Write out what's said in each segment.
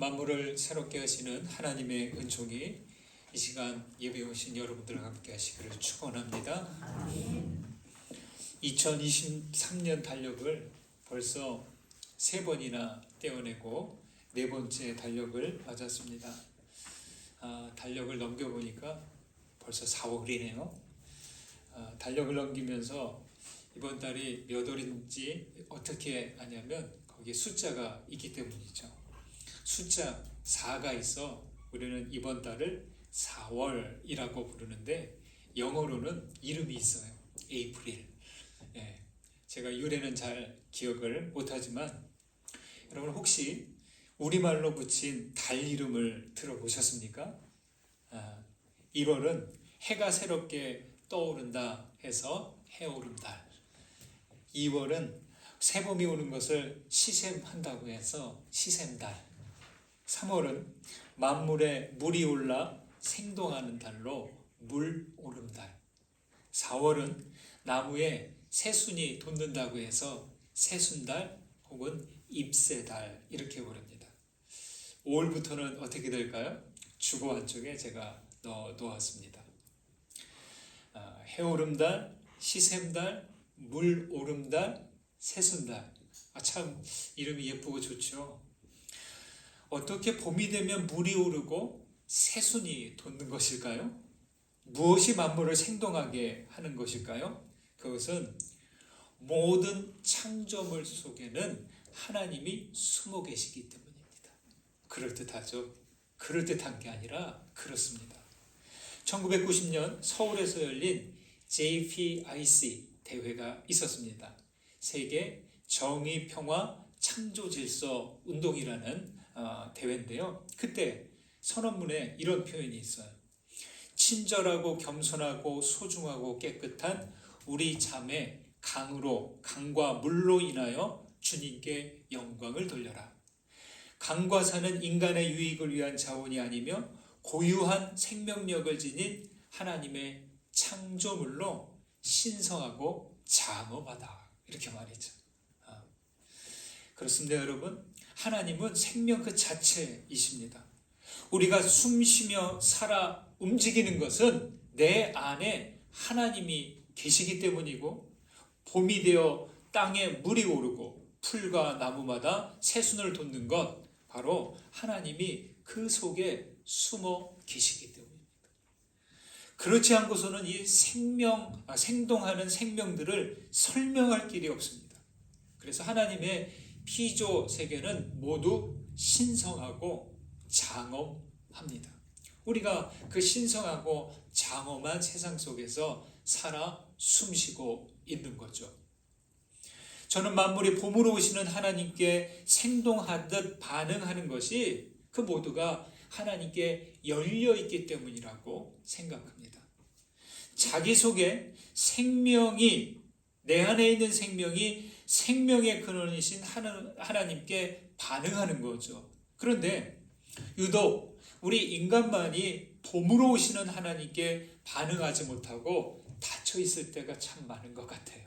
만물을 새롭게 하시는 하나님의 은총이 이 시간 예배에 오신 여러분들과 함께 하시기를 축원합니다. 2023년 달력을 벌써 3번이나 떼어내고 4번째 달력을 맞았습니다. 달력을 넘겨보니까 벌써 4월이네요. 달력을 넘기면서 이번 달이 몇 월인지 어떻게 아냐면 거기에 숫자가 있기 때문이죠. 숫자 4가 있어 우리는 이번 달을 4월이라고 부르는데 영어로는 이름이 있어요. 에이프릴. 제가 유래는 잘 기억을 못하지만 여러분 혹시 우리말로 붙인 달 이름을 들어보셨습니까? 1월은 해가 새롭게 떠오른다 해서 해오름달. 2월은 새봄이 오는 것을 시샘한다고 해서 시샘달. 3월은 만물에 물이 올라 생동하는 달로 물오름달. 4월은 나무에 새순이 돋는다고 해서 새순달 혹은 잎새달 이렇게 부릅니다. 5월부터는 어떻게 될까요? 주거 한쪽에 제가 놓았습니다. 해오름달, 시샘달, 물오름달, 새순달. 참 이름이 예쁘고 좋죠. 어떻게 봄이 되면 물이 오르고 새순이 돋는 것일까요? 무엇이 만물을 생동하게 하는 것일까요? 그것은 모든 창조물 속에는 하나님이 숨어 계시기 때문입니다. 그럴듯하죠? 그럴듯한 게 아니라 그렇습니다. 1990년 서울에서 열린 JPIC 대회가 있었습니다. 세계 정의, 평화, 창조 질서 운동이라는 대회인데요. 그때 선언문에 이런 표현이 있어요. 친절하고 겸손하고 소중하고 깨끗한 우리 자매 강과 물로 인하여 주님께 영광을 돌려라. 강과 산은 인간의 유익을 위한 자원이 아니며 고유한 생명력을 지닌 하나님의 창조물로 신성하고 장엄하다. 이렇게 말이죠. 그렇습니다, 여러분. 하나님은 생명 그 자체이십니다. 우리가 숨쉬며 살아 움직이는 것은 내 안에 하나님이 계시기 때문이고, 봄이 되어 땅에 물이 오르고 풀과 나무마다 새순을 돋는 것, 바로 하나님이 그 속에 숨어 계시기 때문입니다. 그렇지 않고서는 이 생동하는 생명들을 설명할 길이 없습니다. 그래서 하나님의 피조 세계는 모두 신성하고 장엄합니다. 우리가 그 신성하고 장엄한 세상 속에서 살아 숨쉬고 있는 거죠. 저는 만물이 봄으로 오시는 하나님께 생동하듯 반응하는 것이 그 모두가 하나님께 열려있기 때문이라고 생각합니다. 자기 속에 생명이, 내 안에 있는 생명이 생명의 근원이신 하나님께 반응하는 거죠. 그런데 유독 우리 인간만이 봄으로 오시는 하나님께 반응하지 못하고 닫혀 있을 때가 참 많은 것 같아요.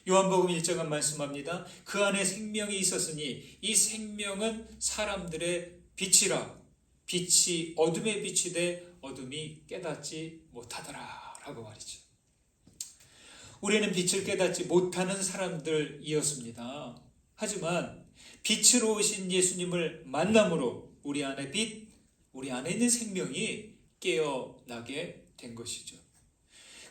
요한복음 1장은 말씀합니다. 그 안에 생명이 있었으니 이 생명은 사람들의 빛이라. 빛이 어둠에 빛이 돼 어둠이 깨닫지 못하더라 라고 말이죠. 우리는 빛을 깨닫지 못하는 사람들이었습니다. 하지만 빛으로 오신 예수님을 만남으로 우리 안에 빛, 우리 안에 있는 생명이 깨어나게 된 것이죠.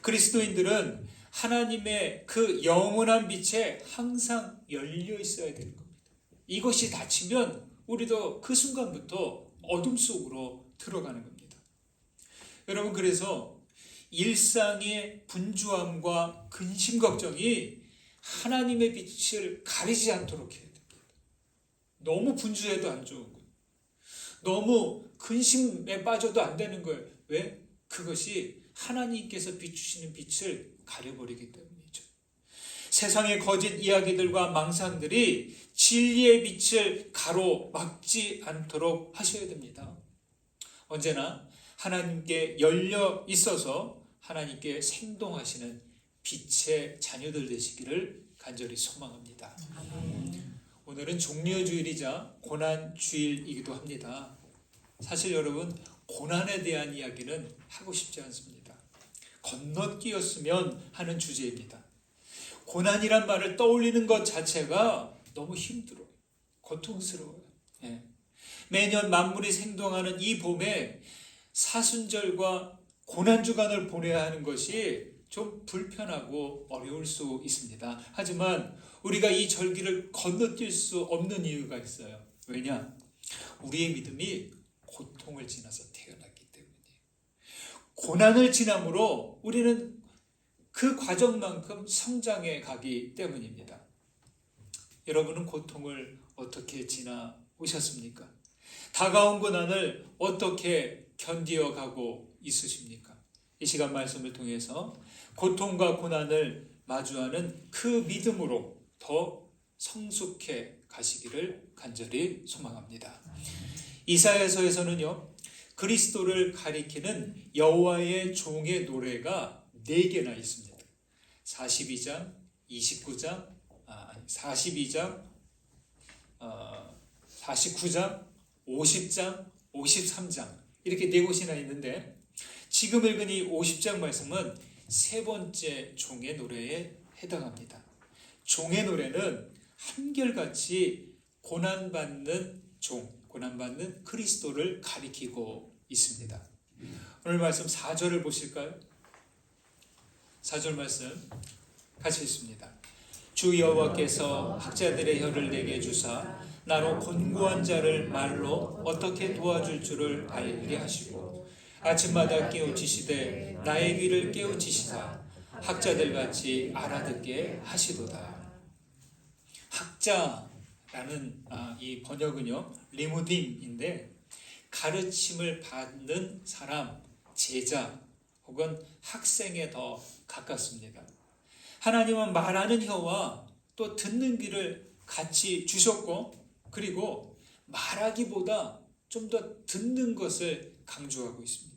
그리스도인들은 하나님의 그 영원한 빛에 항상 열려 있어야 되는 겁니다. 이것이 닫히면 우리도 그 순간부터 어둠 속으로 들어가는 겁니다. 여러분, 그래서 일상의 분주함과 근심 걱정이 하나님의 빛을 가리지 않도록 해야 됩니다. 너무 분주해도 안 좋은 거예요. 너무 근심에 빠져도 안 되는 거예요. 왜? 그것이 하나님께서 비추시는 빛을 가려버리기 때문이죠. 세상의 거짓 이야기들과 망상들이 진리의 빛을 가로막지 않도록 하셔야 됩니다. 언제나 하나님께 열려 있어서 하나님께 생동하시는 빛의 자녀들 되시기를 간절히 소망합니다. 오늘은 종려주일이자 고난주일이기도 합니다. 사실 여러분, 고난에 대한 이야기는 하고 싶지 않습니다. 건너뛰었으면 하는 주제입니다. 고난이란 말을 떠올리는 것 자체가 너무 힘들어요. 고통스러워요. 예. 매년 만물이 생동하는 이 봄에 사순절과 고난주간을 보내야 하는 것이 좀 불편하고 어려울 수 있습니다. 하지만 우리가 이 절기를 건너뛸 수 없는 이유가 있어요. 왜냐? 우리의 믿음이 고통을 지나서 태어났기 때문이에요. 고난을 지남으로 우리는 그 과정만큼 성장해 가기 때문입니다. 여러분은 고통을 어떻게 지나오셨습니까? 다가온 고난을 어떻게 견디어가고 있으십니까? 이 시간 말씀을 통해서 고통과 고난을 마주하는 그 믿음으로 더 성숙해 가시기를 간절히 소망합니다. 이사야서에서는요, 그리스도를 가리키는 여호와의 종의 노래가 4개나 있습니다. 42장, 29장, 42장, 49장, 50장, 53장 이렇게 4곳이나 있는데 지금 읽은 이 50장 말씀은 세 번째 종의 노래에 해당합니다. 종의 노래는 한결같이 고난받는 종, 고난받는 그리스도를 가리키고 있습니다. 오늘 말씀 4절을 보실까요? 4절 말씀 같이 읽습니다. 주 여호와께서 학자들의 혀를 내게 주사 나로 곤고한 자를 말로 어떻게 도와줄 줄을 알게 하시고 아침마다 깨우치시되 나의 귀를 깨우치시사 학자들같이 알아듣게 하시도다. 학자라는 이 번역은요, 리무딤인데 가르침을 받는 사람, 제자 혹은 학생에 더 가깝습니다. 하나님은 말하는 혀와 또 듣는 귀를 같이 주셨고, 그리고 말하기보다 좀 더 듣는 것을 강조하고 있습니다.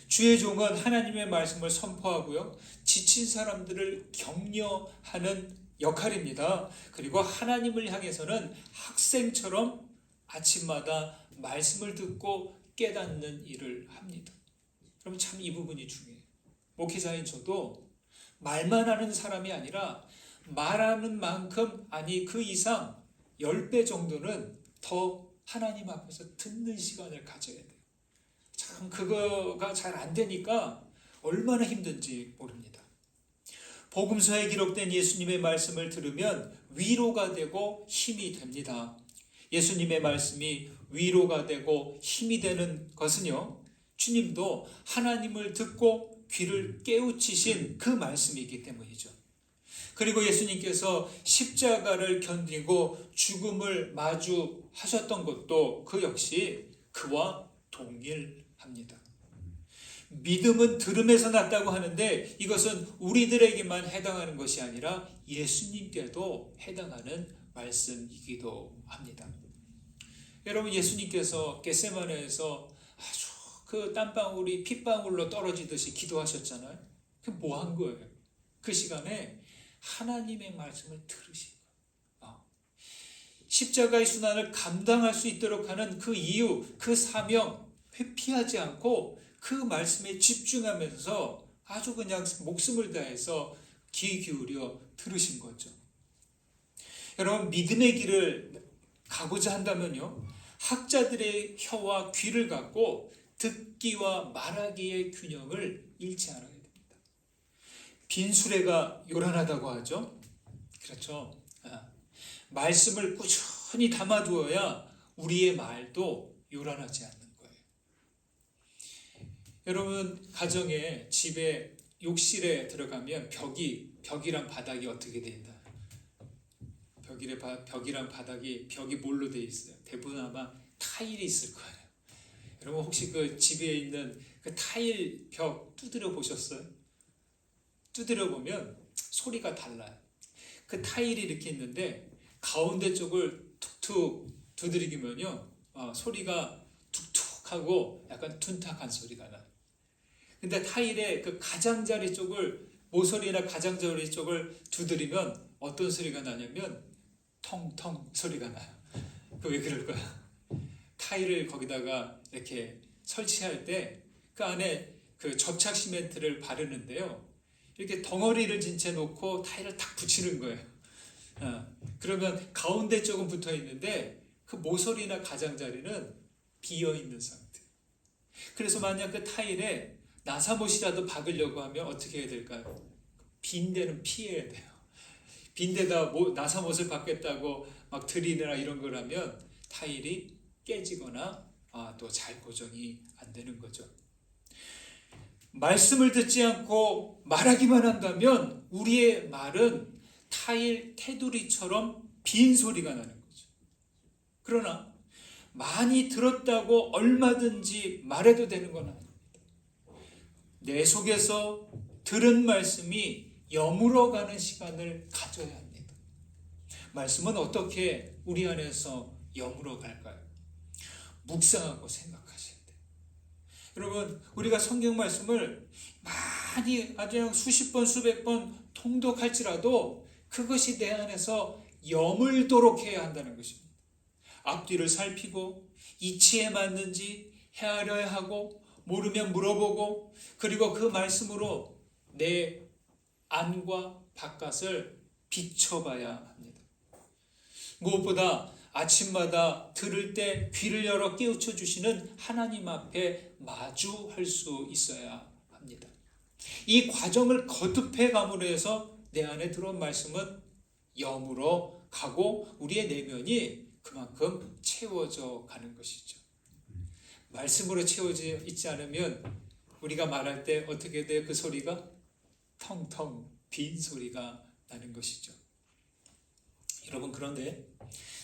주의 종은 하나님의 말씀을 선포하고요, 지친 사람들을 격려하는 역할입니다. 그리고 하나님을 향해서는 학생처럼 아침마다 말씀을 듣고 깨닫는 일을 합니다. 여러분, 참 이 부분이 중요해요. 목회자인 저도 말만 하는 사람이 아니라 말하는 만큼, 아니 그 이상 10배 정도는 더 하나님 앞에서 듣는 시간을 가져야 돼요. 참 그거가 잘 안 되니까 얼마나 힘든지 모릅니다. 복음서에 기록된 예수님의 말씀을 들으면 위로가 되고 힘이 됩니다. 예수님의 말씀이 위로가 되고 힘이 되는 것은요, 주님도 하나님을 듣고 귀를 깨우치신 그 말씀이기 때문이죠. 그리고 예수님께서 십자가를 견디고 죽음을 마주하셨던 것도 그 역시 그와 동일합니다. 믿음은 들음에서 났다고 하는데 이것은 우리들에게만 해당하는 것이 아니라 예수님께도 해당하는 말씀이기도 합니다. 여러분, 예수님께서 겟세마네에서 아주 그 땀방울이 핏방울로 떨어지듯이 기도하셨잖아요. 그 뭐 한 거예요? 그 시간에 하나님의 말씀을 들으신 거예요. 십자가의 순환을 감당할 수 있도록 하는 그 이유, 그 사명 회피하지 않고 그 말씀에 집중하면서 아주 그냥 목숨을 다해서 귀 기울여 들으신 거죠. 여러분, 믿음의 길을 가고자 한다면요, 학자들의 혀와 귀를 갖고 듣기와 말하기의 균형을 잃지 않아야 됩니다. 빈수레가 요란하다고 하죠. 그렇죠. 말씀을 꾸준히 담아두어야 우리의 말도 요란하지 않는 거예요. 여러분, 가정에, 집에, 욕실에 들어가면 벽이랑 바닥이 어떻게 된다? 벽이랑 바닥이, 벽이 뭘로 되어 있어요? 대부분 아마 타일이 있을 거예요. 여러분, 혹시 그 집에 있는 그 타일 벽 두드려 보셨어요? 두드려 보면 소리가 달라요. 그 타일이 이렇게 있는데 가운데 쪽을 툭툭 두드리면요, 소리가 툭툭하고 약간 둔탁한 소리가 나요. 근데 타일의 그 가장자리 쪽을, 모서리나 가장자리 쪽을 두드리면 어떤 소리가 나냐면 텅텅 소리가 나요. 그 왜 그럴 거야? 타일을 거기다가 이렇게 설치할 때 그 안에 그 접착 시멘트를 바르는데요. 이렇게 덩어리를 진채 놓고 타일을 탁 붙이는 거예요. 그러면 가운데 쪽은 붙어 있는데 그 모서리나 가장자리는 비어 있는 상태. 그래서 만약 그 타일에 나사못이라도 박으려고 하면 어떻게 해야 될까요? 빈 데는 피해야 돼요. 빈 데다 나사못을 박겠다고 막 들이나 이런 걸 하면 타일이 깨지거나 또 잘 고정이 안 되는 거죠. 말씀을 듣지 않고 말하기만 한다면 우리의 말은 타일 테두리처럼 빈 소리가 나는 거죠. 그러나 많이 들었다고 얼마든지 말해도 되는 건 아닙니다. 내 속에서 들은 말씀이 여물어가는 시간을 가져야 합니다. 말씀은 어떻게 우리 안에서 여물어갈까요? 묵상하고 생각하셔야 돼요. 여러분, 우리가 성경 말씀을 많이 아주 수십 번, 수백 번 통독할지라도 그것이 내 안에서 여물도록 해야 한다는 것입니다. 앞뒤를 살피고 이치에 맞는지 헤아려야 하고 모르면 물어보고 그리고 그 말씀으로 내 안과 바깥을 비춰봐야 합니다. 무엇보다 아침마다 들을 때 귀를 열어 깨우쳐 주시는 하나님 앞에 마주할 수 있어야 합니다. 이 과정을 거듭해 감으로 해서 내 안에 들어온 말씀은 여물어 가고 우리의 내면이 그만큼 채워져 가는 것이죠. 말씀으로 채워져 있지 않으면 우리가 말할 때 어떻게 돼요? 그 소리가 텅텅 빈 소리가 나는 것이죠. 여러분, 그런데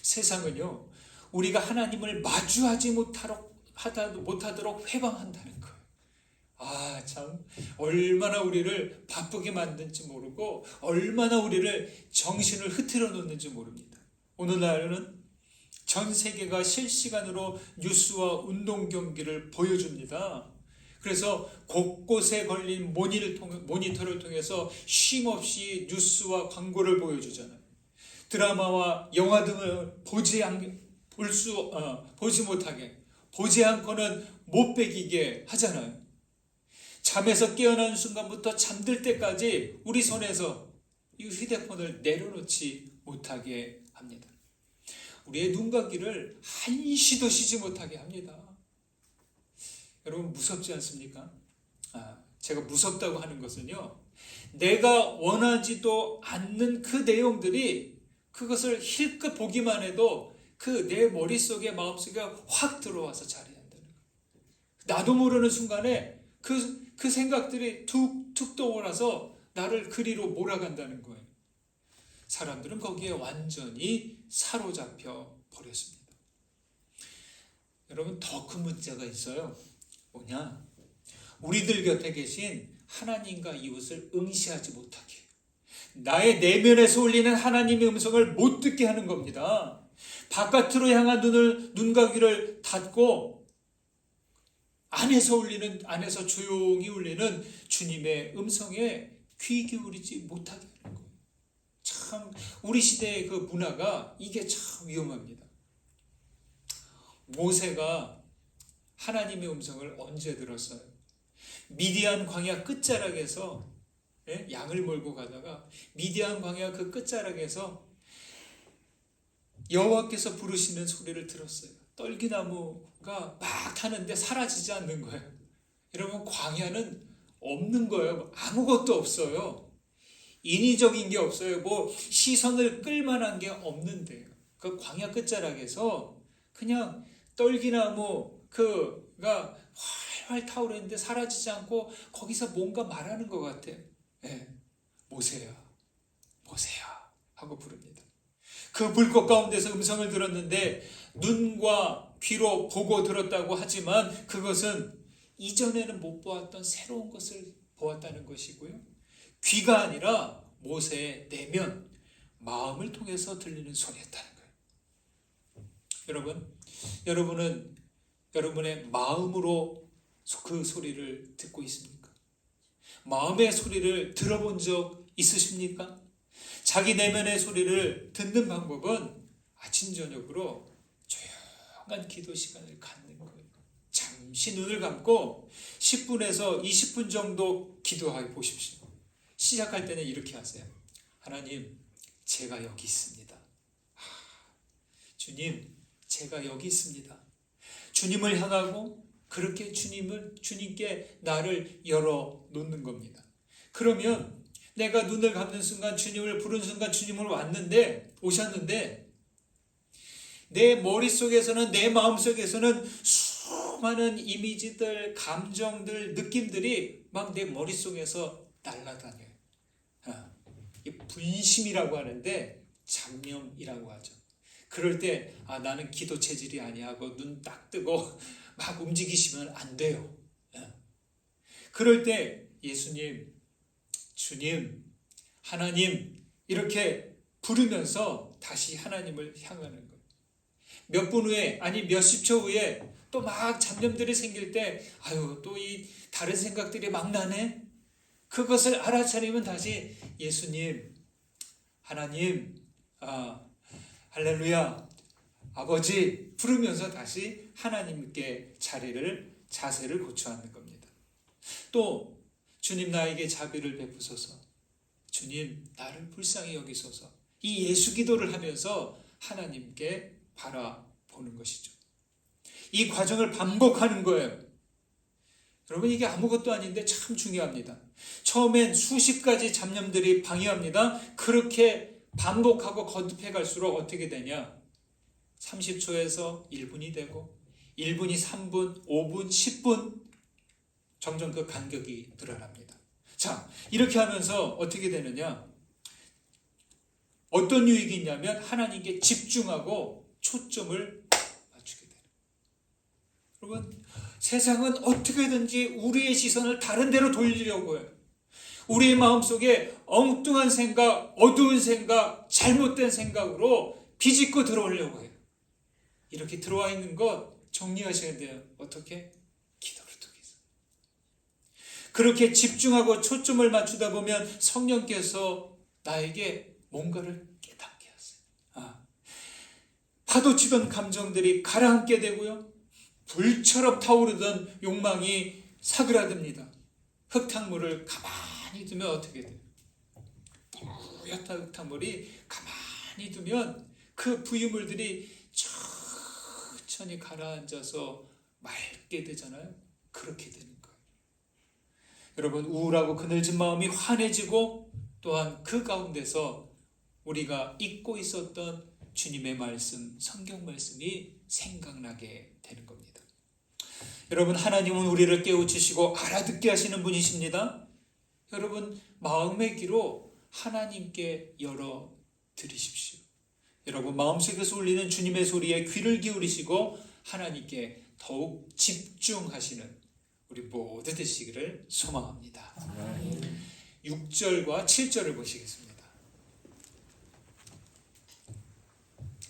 세상은요, 우리가 하나님을 마주하지 못하도록 회방한다는 거예요. 참 얼마나 우리를 바쁘게 만든지 모르고 얼마나 우리를 정신을 흐트러 놓는지 모릅니다. 오늘날은 전 세계가 실시간으로 뉴스와 운동 경기를 보여줍니다. 그래서 곳곳에 걸린 모니터를 통해서 쉼없이 뉴스와 광고를 보여주잖아요. 드라마와 영화 등을 보지 못하게, 보지 않고는 못 배기게 하잖아요. 잠에서 깨어나는 순간부터 잠들 때까지 우리 손에서 이 휴대폰을 내려놓지 못하게 합니다. 우리의 눈과 귀를 한시도 쉬지 못하게 합니다. 여러분, 무섭지 않습니까? 제가 무섭다고 하는 것은요, 내가 원하지도 않는 그 내용들이 그것을 힐끗 보기만 해도 그 내 머릿속에 마음속에 확 들어와서 자리한다는 거예요. 나도 모르는 순간에 그 생각들이 툭툭 떠올라서 나를 그리로 몰아간다는 거예요. 사람들은 거기에 완전히 사로잡혀 버렸습니다. 여러분, 더 큰 문제가 있어요. 뭐냐? 우리들 곁에 계신 하나님과 이웃을 응시하지 못하게, 나의 내면에서 울리는 하나님의 음성을 못 듣게 하는 겁니다. 바깥으로 향한 눈과 귀를 닫고 안에서 조용히 울리는 주님의 음성에 귀 기울이지 못하게 하는 거예요. 참 우리 시대의 그 문화가 이게 참 위험합니다. 모세가 하나님의 음성을 언제 들었어요? 미디안 광야 끝자락에서 양을 몰고 가다가 미디안 광야 그 끝자락에서 여호와께서 부르시는 소리를 들었어요. 떨기나무가 막 타는데 사라지지 않는 거예요. 여러분, 광야는 없는 거예요. 아무것도 없어요. 인위적인 게 없어요. 시선을 끌만한 게 없는데요. 그 광야 끝자락에서 그냥 떨기나무가 활활 타오르는데 사라지지 않고 거기서 뭔가 말하는 것 같아요. 모세야, 모세야 하고 부릅니다. 그 불꽃 가운데서 음성을 들었는데 눈과 귀로 보고 들었다고 하지만 그것은 이전에는 못 보았던 새로운 것을 보았다는 것이고요. 귀가 아니라 모세의 내면, 마음을 통해서 들리는 소리였다는 거예요. 여러분은 여러분의 마음으로 그 소리를 듣고 있습니까? 마음의 소리를 들어본 적 있으십니까? 자기 내면의 소리를 듣는 방법은 아침 저녁으로 조용한 기도 시간을 갖는 거예요. 잠시 눈을 감고 10분에서 20분 정도 기도해 보십시오. 시작할 때는 이렇게 하세요. 하나님, 제가 여기 있습니다. 주님, 제가 여기 있습니다. 주님을 향하고 그렇게 주님께 나를 열어 놓는 겁니다. 그러면 내가 눈을 감는 순간, 주님을 부른 순간 주님을 오셨는데 내 머릿속에서는, 내 마음속에서는 수많은 이미지들, 감정들, 느낌들이 막 내 머릿속에서 날아다녀요. 이 분심이라고 하는데 잡념이라고 하죠. 그럴 때 나는 기도 체질이 아니하고 눈 딱 뜨고 막 움직이시면 안 돼요. 그럴 때 예수님, 주님, 하나님 이렇게 부르면서 다시 하나님을 향하는 거예요. 몇 분 후에, 아니 몇십 초 후에 또 막 잡념들이 생길 때 또 이 다른 생각들이 막 나네. 그것을 알아차리면 다시 예수님, 하나님, 할렐루야, 아버지 부르면서 다시 하나님께 자세를 고쳐하는 겁니다. 또 주님, 나에게 자비를 베푸소서. 주님, 나를 불쌍히 여기소서. 이 예수 기도를 하면서 하나님께 바라보는 것이죠. 이 과정을 반복하는 거예요. 여러분, 이게 아무것도 아닌데 참 중요합니다. 처음엔 수십 가지 잡념들이 방해합니다. 그렇게 반복하고 거듭해 갈수록 어떻게 되냐? 30초에서 1분이 되고 1분이 3분, 5분, 10분 점점 그 간격이 늘어납니다. 자, 이렇게 하면서 어떻게 되느냐? 어떤 유익이 있냐면 하나님께 집중하고 초점을 맞추게 되는. 여러분, 세상은 어떻게든지 우리의 시선을 다른 데로 돌리려고 해요. 우리의 마음속에 엉뚱한 생각, 어두운 생각, 잘못된 생각으로 비집고 들어오려고 해요. 이렇게 들어와 있는 것 정리하셔야 돼요. 어떻게? 기도를 통해서. 그렇게 집중하고 초점을 맞추다 보면 성령께서 나에게 뭔가를 깨닫게 하세요. 파도치던 감정들이 가라앉게 되고요. 불처럼 타오르던 욕망이 사그라듭니다. 흙탕물을 가만히 두면 어떻게 돼요? 뿌옇던 흙탕물이 가만히 두면 그 부유물들이 천천히 가라앉아서 맑게 되잖아요. 그렇게 되는 거예요. 여러분, 우울하고 그늘진 마음이 환해지고 또한 그 가운데서 우리가 잊고 있었던 주님의 말씀, 성경 말씀이 생각나게 되는 겁니다. 여러분, 하나님은 우리를 깨우치시고 알아듣게 하시는 분이십니다. 여러분, 마음의 귀로 하나님께 열어드리십시오. 여러분, 마음속에서 울리는 주님의 소리에 귀를 기울이시고 하나님께 더욱 집중하시는 우리 모두 되시기를 소망합니다. 6절과 7절을 보시겠습니다.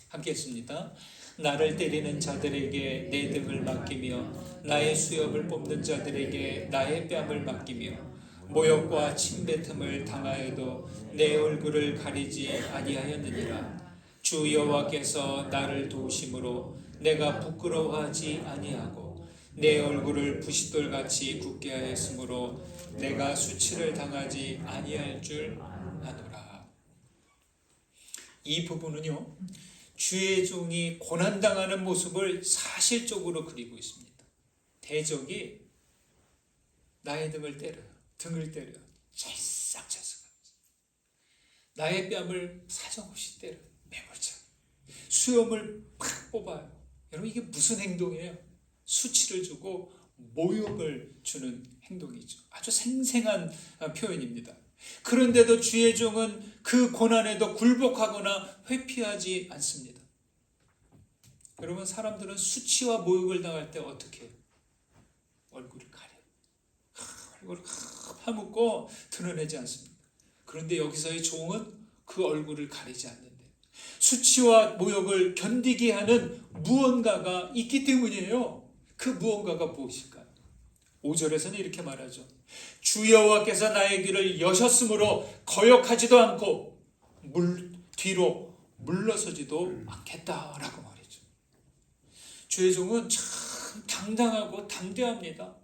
함께 했습니다. 나를 때리는 자들에게 내 등을 맡기며 나의 수염을 뽑는 자들에게 나의 뺨을 맡기며 모욕과 침뱉음을 당하여도 내 얼굴을 가리지 아니하였느니라. 주 여호와께서 나를 도우심으로 내가 부끄러워하지 아니하고 내 얼굴을 부싯돌같이 굳게 하였으므로 내가 수치를 당하지 아니할 줄 아노라. 이 부분은요, 주의 종이 고난당하는 모습을 사실적으로 그리고 있습니다. 대적이 나의 등을 때려요. 찰싹찰싹. 나의 뺨을 사정없이 때려요. 매몰차. 수염을 팍 뽑아요. 여러분, 이게 무슨 행동이에요? 수치를 주고 모욕을 주는 행동이죠. 아주 생생한 표현입니다. 그런데도 주의 종은 그 고난에도 굴복하거나 회피하지 않습니다. 여러분, 사람들은 수치와 모욕을 당할 때 어떻게 해요? 얼굴을 가려요. 얼굴을 파묻고 드러내지 않습니다. 그런데 여기서의 종은 그 얼굴을 가리지 않는데 수치와 모욕을 견디게 하는 무언가가 있기 때문이에요. 그 무언가가 무엇일까요? 5절에서는 이렇게 말하죠. 주 여호와께서 나의 귀를 여셨으므로 거역하지도 않고 뒤로 물러서지도 않겠다라고 말이죠. 주의 종은 참 당당하고 담대합니다.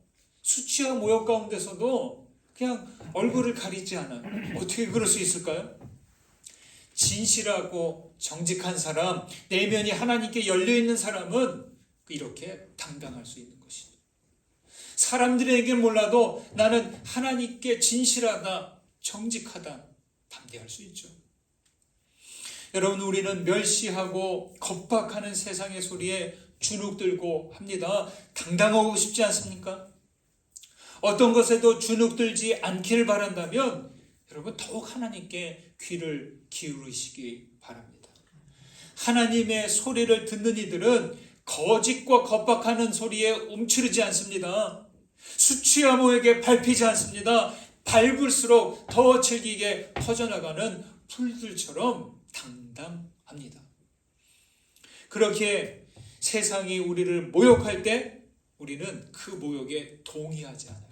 수치와 모욕 가운데서도 그냥 얼굴을 가리지 않아요. 어떻게 그럴 수 있을까요? 진실하고 정직한 사람, 내면이 하나님께 열려있는 사람은 이렇게 당당할 수 있는 것이죠. 사람들에게 몰라도 나는 하나님께 진실하다, 정직하다, 담대할 수 있죠. 여러분, 우리는 멸시하고 겁박하는 세상의 소리에 주눅들고 합니다. 당당하고 싶지 않습니까? 어떤 것에도 주눅들지 않기를 바란다면 여러분 더욱 하나님께 귀를 기울이시기 바랍니다. 하나님의 소리를 듣는 이들은 거짓과 겁박하는 소리에 움츠르지 않습니다. 수치와 모욕에 밟히지 않습니다. 밟을수록 더 질기게 퍼져나가는 풀들처럼 당당합니다. 그렇게 세상이 우리를 모욕할 때 우리는 그 모욕에 동의하지 않아요.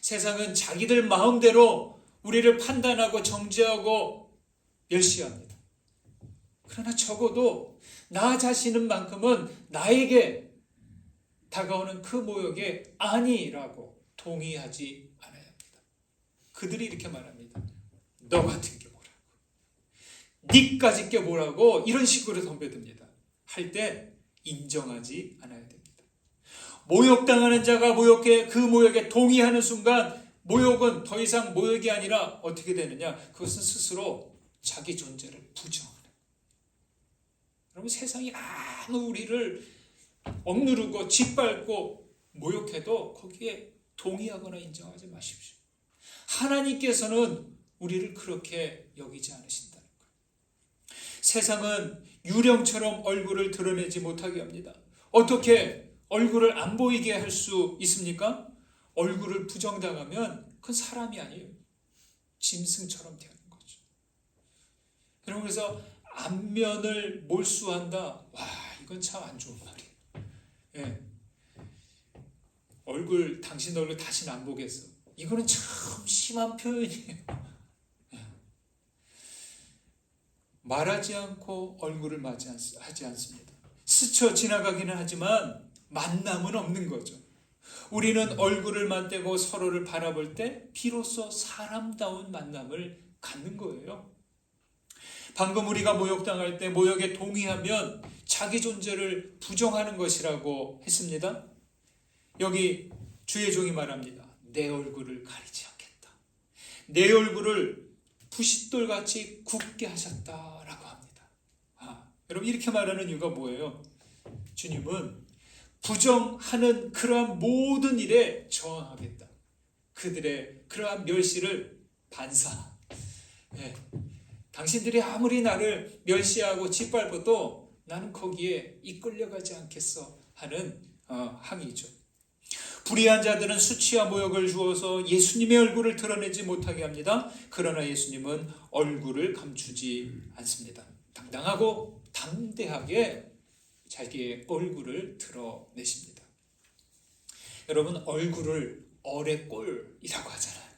세상은 자기들 마음대로 우리를 판단하고 정죄하고 멸시합니다. 그러나 적어도 나 자신만큼은 나에게 다가오는 그 모욕에 아니라고 동의하지 않아야 합니다. 그들이 이렇게 말합니다. 너 같은 게 뭐라고, 니까짓 게 뭐라고, 이런 식으로 덤벼듭니다. 할 때 인정하지 않아야 됩니다. 모욕당하는 자가 그 모욕에 동의하는 순간 모욕은 더 이상 모욕이 아니라 어떻게 되느냐? 그것은 스스로 자기 존재를 부정하는. 여러분, 세상이 아무 우리를 억누르고 짓밟고 모욕해도 거기에 동의하거나 인정하지 마십시오. 하나님께서는 우리를 그렇게 여기지 않으신다는 거예요. 세상은 유령처럼 얼굴을 드러내지 못하게 합니다. 어떻게 얼굴을 안 보이게 할 수 있습니까? 얼굴을 부정당하면 그건 사람이 아니에요. 짐승처럼 되는 거죠. 여러분, 그래서 안면을 몰수한다. 와, 이건 참 안 좋은 말이에요. 예. 당신 얼굴 다시는 안 보겠어. 이거는 참 심한 표현이에요. 예. 말하지 않고 얼굴을 하지 않습니다. 스쳐 지나가기는 하지만 만남은 없는 거죠. 우리는 얼굴을 맞대고 서로를 바라볼 때 비로소 사람다운 만남을 갖는 거예요. 방금 우리가 모욕당할 때 모욕에 동의하면 자기 존재를 부정하는 것이라고 했습니다. 여기 주의 종이 말합니다. 내 얼굴을 가리지 않겠다. 내 얼굴을 부싯돌같이 굳게 하셨다라고 합니다. 여러분, 이렇게 말하는 이유가 뭐예요? 주님은 부정하는 그러한 모든 일에 저항하겠다. 그들의 그러한 멸시를 반사. 네. 당신들이 아무리 나를 멸시하고 짓밟아도 나는 거기에 이끌려가지 않겠어 하는 항의죠. 불의한 자들은 수치와 모욕을 주어서 예수님의 얼굴을 드러내지 못하게 합니다. 그러나 예수님은 얼굴을 감추지 않습니다. 당당하고 담대하게 자기의 얼굴을 드러내십니다. 여러분, 얼굴을 어레꼴이라고 하잖아요.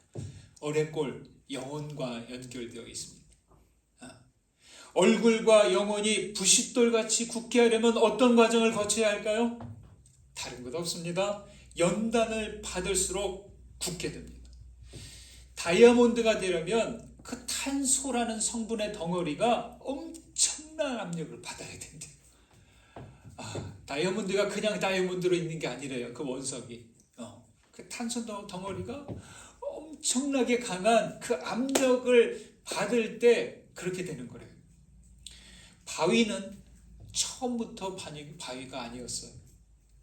어레꼴, 영혼과 연결되어 있습니다. 얼굴과 영혼이 부싯돌같이 굳게 하려면 어떤 과정을 거쳐야 할까요? 다른 것 없습니다. 연단을 받을수록 굳게 됩니다. 다이아몬드가 되려면 그 탄소라는 성분의 덩어리가 엄청난 압력을 받아야 된대요. 다이아몬드가 그냥 다이아몬드로 있는 게 아니래요. 그 원석이. 그 탄소 덩어리가 엄청나게 강한 그 압력을 받을 때 그렇게 되는 거래요. 바위는 처음부터 바위가 아니었어요.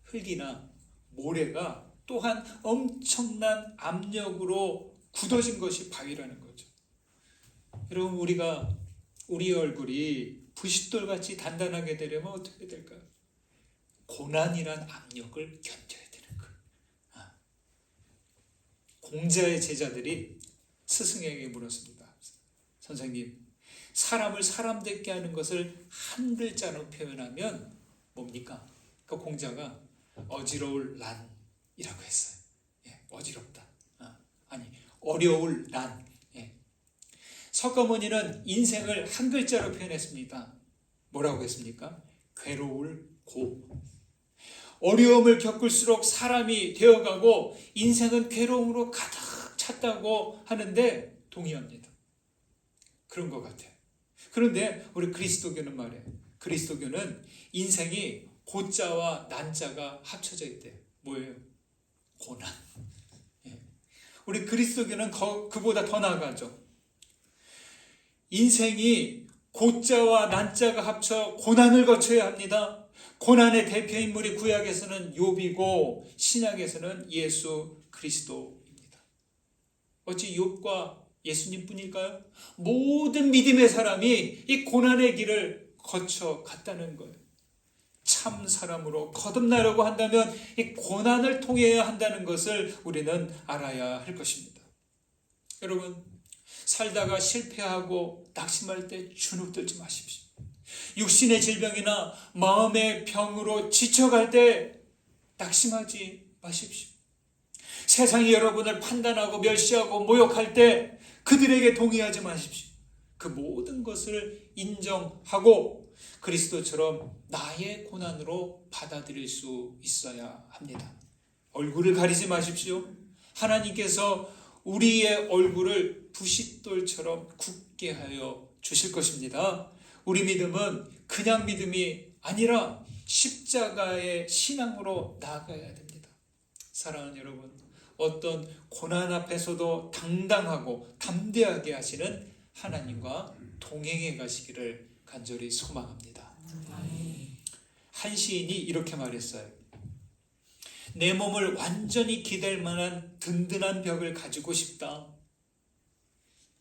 흙이나 모래가 또한 엄청난 압력으로 굳어진 것이 바위라는 거죠. 여러분, 우리 얼굴이 부싯돌같이 단단하게 되려면 어떻게 될까요? 고난이란 압력을 견뎌야 되는 거예요. 공자의 제자들이 스승에게 물었습니다. 선생님, 사람을 사람답게 하는 것을 한 글자로 표현하면 뭡니까? 그 공자가 어지러울 난이라고 했어요. 어지럽다. 어려울 난. 석가모니는 인생을 한 글자로 표현했습니다. 뭐라고 했습니까? 괴로울 고. 어려움을 겪을수록 사람이 되어가고 인생은 괴로움으로 가득 찼다고 하는데 동의합니다. 그런 것 같아요. 그런데 우리 그리스도교는 말이에요. 그리스도교는 인생이 고자와 난자가 합쳐져 있대요. 뭐예요? 고난. 우리 그리스도교는 그보다 더 나아가죠. 인생이 고자와 난자가 합쳐 고난을 거쳐야 합니다. 고난의 대표인물이 구약에서는 욥이고 신약에서는 예수 그리스도입니다. 어찌 욥과 예수님뿐일까요? 모든 믿음의 사람이 이 고난의 길을 거쳐 갔다는 거예요. 참 사람으로 거듭나려고 한다면 이 고난을 통해야 한다는 것을 우리는 알아야 할 것입니다. 여러분, 살다가 실패하고 낙심할 때 주눅들지 마십시오. 육신의 질병이나 마음의 병으로 지쳐갈 때 낙심하지 마십시오. 세상이 여러분을 판단하고 멸시하고 모욕할 때 그들에게 동의하지 마십시오. 그 모든 것을 인정하고 그리스도처럼 나의 고난으로 받아들일 수 있어야 합니다. 얼굴을 가리지 마십시오. 하나님께서 우리의 얼굴을 부싯돌처럼 굳게 하여 주실 것입니다. 우리 믿음은 그냥 믿음이 아니라 십자가의 신앙으로 나아가야 됩니다. 사랑하는 여러분, 어떤 고난 앞에서도 당당하고 담대하게 하시는 하나님과 동행해 가시기를 간절히 소망합니다. 한 시인이 이렇게 말했어요. 내 몸을 완전히 기댈 만한 든든한 벽을 가지고 싶다.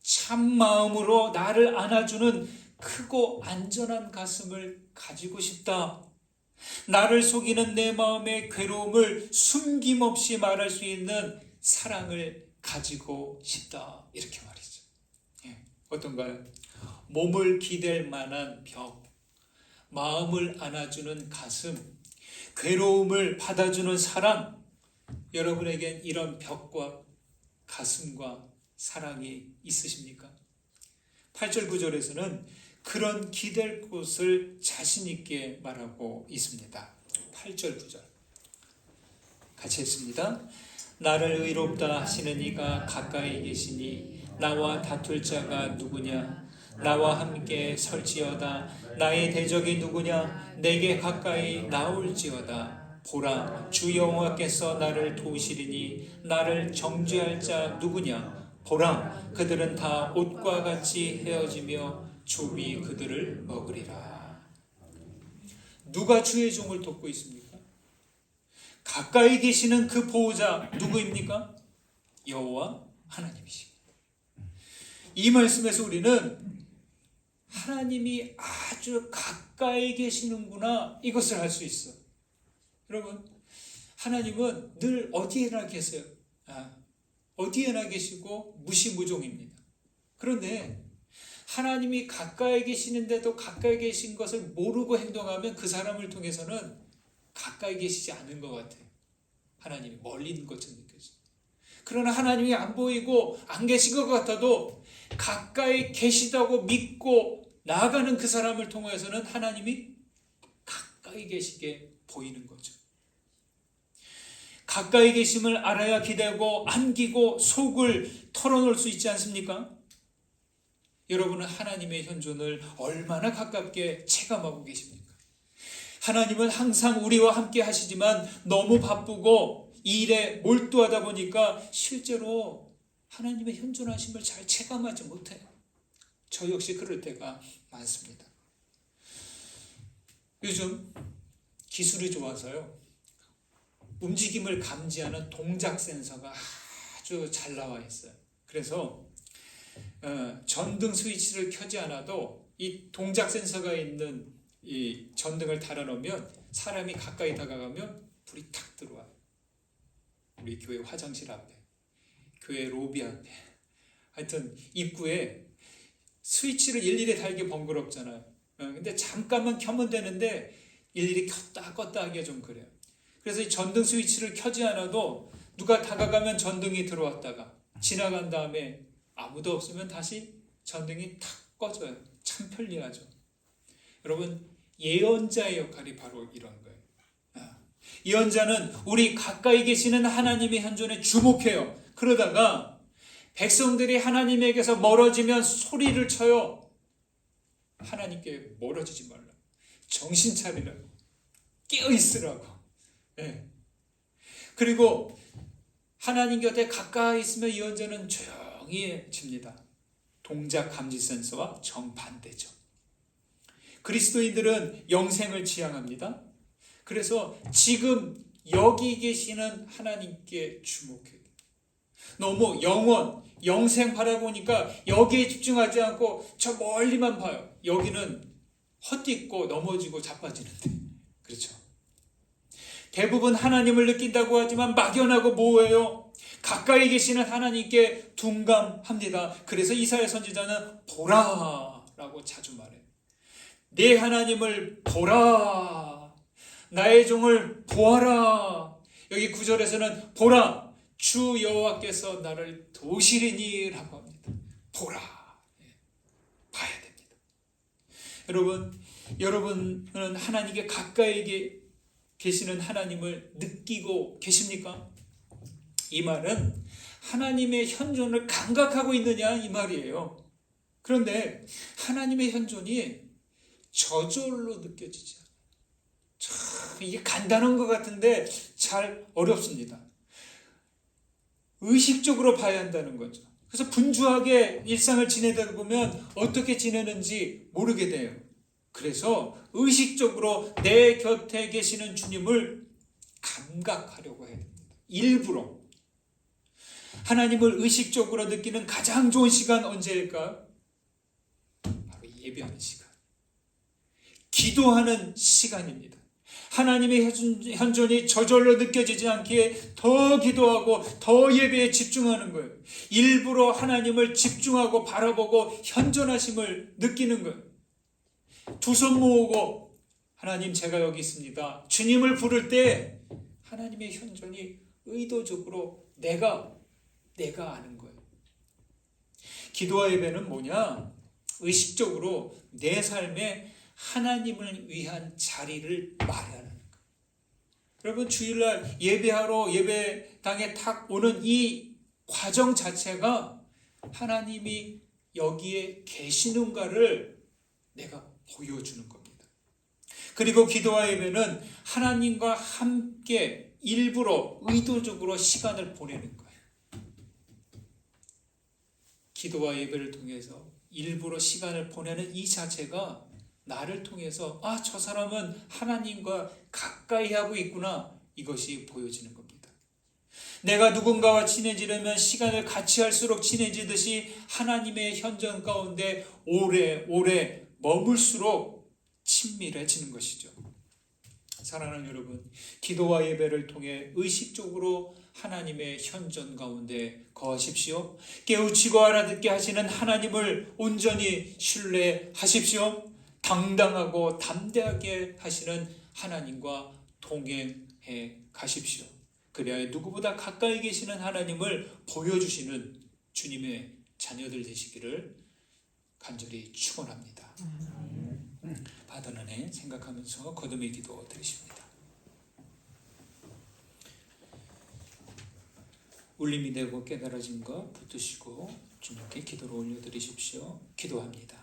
참 마음으로 나를 안아주는 크고 안전한 가슴을 가지고 싶다. 나를 속이는 내 마음의 괴로움을 숨김없이 말할 수 있는 사랑을 가지고 싶다. 이렇게 말이죠. 어떤가요? 몸을 기댈 만한 벽, 마음을 안아주는 가슴, 괴로움을 받아주는 사랑. 여러분에겐 이런 벽과 가슴과 사랑이 있으십니까? 8절 9절에서는 그런 기댈 곳을 자신 있게 말하고 있습니다. 8절 9절 같이 했습니다. 나를 의롭다 하시는 이가 가까이 계시니 나와 다툴 자가 누구냐? 나와 함께 설지어다. 나의 대적이 누구냐? 내게 가까이 나올지어다. 보라, 주 여호와께서 나를 도우시리니 나를 정죄할 자 누구냐? 보라, 그들은 다 옷과 같이 헤어지며 조비 그들을 먹으리라. 누가 주의 종을 돕고 있습니까? 가까이 계시는 그 보호자 누구입니까? 여호와 하나님이십니다. 이 말씀에서 우리는 하나님이 아주 가까이 계시는구나, 이것을 알 수 있어. 여러분, 하나님은 늘 어디에나 계세요. 어디에나 계시고 무시무종입니다. 그런데 하나님이 가까이 계시는데도 가까이 계신 것을 모르고 행동하면 그 사람을 통해서는 가까이 계시지 않은 것 같아요. 하나님이 멀리 있는 것처럼 느껴져요. 그러나 하나님이 안 보이고 안 계신 것 같아도 가까이 계시다고 믿고 나아가는 그 사람을 통해서는 하나님이 가까이 계시게 보이는 거죠. 가까이 계심을 알아야 기대고 안기고 속을 털어놓을 수 있지 않습니까? 여러분은 하나님의 현존을 얼마나 가깝게 체감하고 계십니까? 하나님은 항상 우리와 함께 하시지만 너무 바쁘고 일에 몰두하다 보니까 실제로 하나님의 현존하심을 잘 체감하지 못해요. 저 역시 그럴 때가 많습니다. 요즘 기술이 좋아서요, 움직임을 감지하는 동작 센서가 아주 잘 나와 있어요. 그래서 전등 스위치를 켜지 않아도 이 동작 센서가 있는 이 전등을 달아놓으면 사람이 가까이 다가가면 불이 탁 들어와요. 우리 교회 화장실 앞에, 교회 로비 앞에, 하여튼 입구에 스위치를 일일이 달기 번거롭잖아요. 근데 잠깐만 켜면 되는데 일일이 켰다 껐다 하기가 좀 그래요. 그래서 이 전등 스위치를 켜지 않아도 누가 다가가면 전등이 들어왔다가 지나간 다음에 아무도 없으면 다시 전등이 탁 꺼져요. 참 편리하죠. 여러분, 예언자의 역할이 바로 이런 거예요. 예언자는 우리 가까이 계시는 하나님의 현존에 주목해요. 그러다가 백성들이 하나님에게서 멀어지면 소리를 쳐요. 하나님께 멀어지지 말라. 정신 차리라고. 깨어 있으라고. 네. 그리고 하나님 곁에 가까이 있으면 예언자는 조용해집니다. 동작 감지 센서와 정반대죠. 그리스도인들은 영생을 지향합니다. 그래서 지금 여기 계시는 하나님께 주목해요. 너무 영원, 영생 바라보니까 여기에 집중하지 않고 저 멀리만 봐요. 여기는 헛디고 넘어지고 자빠지는데. 그렇죠. 대부분 하나님을 느낀다고 하지만 막연하고 모호해요. 가까이 계시는 하나님께 둔감합니다. 그래서 이사야 선지자는 보라 라고 자주 말해요. 내 하나님을 보라. 나의 종을 보아라. 여기 9절에서는 보라. 주 여호와께서 나를 도우시리니 라고 합니다. 보라. 봐야 됩니다. 여러분은 하나님께 가까이 계시는 하나님을 느끼고 계십니까? 이 말은 하나님의 현존을 감각하고 있느냐 이 말이에요. 그런데 하나님의 현존이 저절로 느껴지지 않아요. 이게 간단한 것 같은데 잘 어렵습니다. 의식적으로 봐야 한다는 거죠. 그래서 분주하게 일상을 지내다 보면 어떻게 지내는지 모르게 돼요. 그래서 의식적으로 내 곁에 계시는 주님을 감각하려고 해야 됩니다. 일부러. 하나님을 의식적으로 느끼는 가장 좋은 시간 언제일까요? 바로 예배하는 시간. 기도하는 시간입니다. 하나님의 현존이 저절로 느껴지지 않기에 더 기도하고 더 예배에 집중하는 거예요. 일부러 하나님을 집중하고 바라보고 현존하심을 느끼는 거예요. 두 손 모으고 하나님 제가 여기 있습니다. 주님을 부를 때 하나님의 현존이 의도적으로 내가 아는 거예요. 기도와 예배는 뭐냐? 의식적으로 내 삶에 하나님을 위한 자리를 마련하는 거예요. 여러분 주일날 예배하러 예배당에 탁 오는 이 과정 자체가 하나님이 여기에 계시는가를 내가 보여주는 겁니다. 그리고 기도와 예배는 하나님과 함께 일부러 의도적으로 시간을 보내는 거예요. 기도와 예배를 통해서 일부러 시간을 보내는 이 자체가 나를 통해서 저 사람은 하나님과 가까이 하고 있구나 이것이 보여지는 겁니다. 내가 누군가와 친해지려면 시간을 같이 할수록 친해지듯이 하나님의 현존 가운데 오래 머물수록 친밀해지는 것이죠. 사랑하는 여러분, 기도와 예배를 통해 의식적으로 하나님의 현존 가운데 거하십시오. 깨우치고 알아듣게 하시는 하나님을 온전히 신뢰하십시오. 당당하고 담대하게 하시는 하나님과 동행해 가십시오. 그래야 누구보다 가까이 계시는 하나님을 보여주시는 주님의 자녀들 되시기를 간절히 축원합니다. 받은 은혜 생각하면서 거듭의 기도 드리십니다. 울림이 되고 깨달아진 것 붙드시고 주님께 기도를 올려드리십시오. 기도합니다.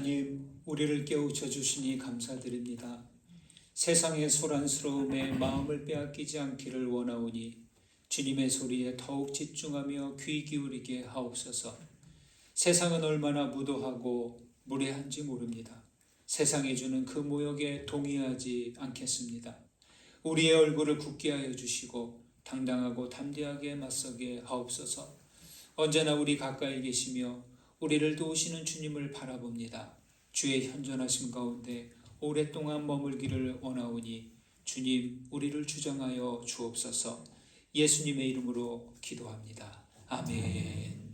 하나님, 우리를 깨우쳐 주시니 감사드립니다. 세상의 소란스러움에 마음을 빼앗기지 않기를 원하오니 주님의 소리에 더욱 집중하며 귀 기울이게 하옵소서. 세상은 얼마나 무도하고 무례한지 모릅니다. 세상이 주는 그 모욕에 동의하지 않겠습니다. 우리의 얼굴을 굳게 하여 주시고 당당하고 담대하게 맞서게 하옵소서. 언제나 우리 가까이 계시며 우리를 도우시는 주님을 바라봅니다. 주의 현존하심 가운데 오랫동안 머물기를 원하오니 주님, 우리를 주정하여 주옵소서. 예수님의 이름으로 기도합니다. 아멘.